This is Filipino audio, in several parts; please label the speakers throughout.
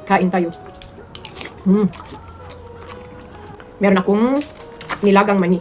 Speaker 1: Kain tayo. Meron akong nilagang mani.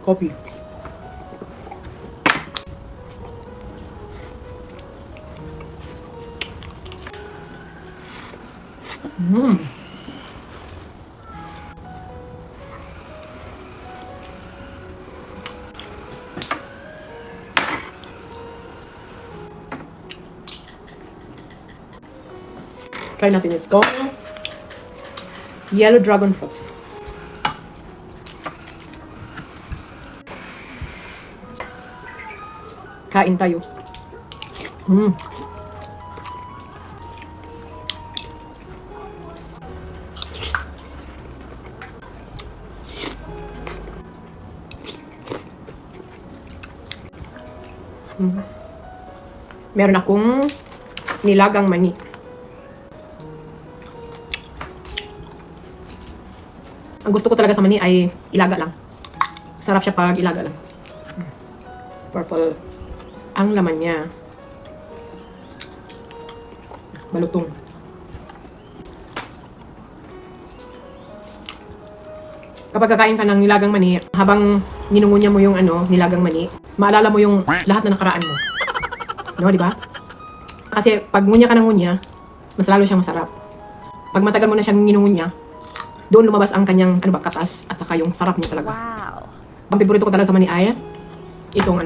Speaker 1: Coffee. Try natin ito. Yellow dragon fruits. Kain tayo. Meron akong nilagang mani. Ang gusto ko talaga sa mani ay ilaga lang. Sarap siya pag ilaga lang. Purple ang laman niya. Malutong. Kapag kakain ka ng nilagang mani, habang ninungunya mo yung nilagang mani, maalala mo yung lahat na nakaraan mo. No, di ba? Kasi pag ngunya ka ng ngunya, mas lalo siyang masarap. Pag matagal mo na siyang ninungunya, doon lumabas ang kanyang katas at saka yung sarap niya talaga.
Speaker 2: Wow.
Speaker 1: Ang paborito ko talaga sa mani ay itong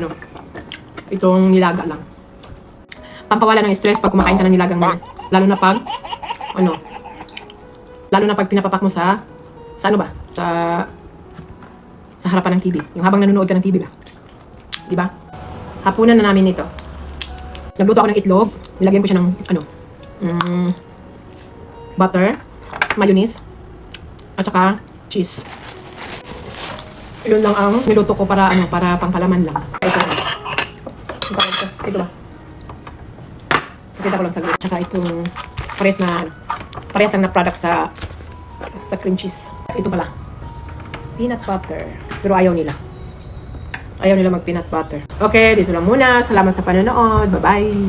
Speaker 1: nilaga lang. Pampawala ng stress pag kumakain ka ng nilagang mani. Lalo na pag pinapapak mo sa harapan ng TV. Yung habang nanonood ka ng TV ba? Di ba? Hapunan na namin ito. Nagluto ako ng itlog. Nilagyan ko siya ng butter, mayonnaise, at saka cheese. Yun lang ang niluto ko para pangpalaman lang. Ito ba? Pakita ko lang saglit. Tsaka itong parehas lang na product sa cream cheese. Ito pala. Peanut butter. Pero ayaw nila. Ayaw nila mag peanut butter. Okay, dito lang muna. Salamat sa panonood. Bye-bye!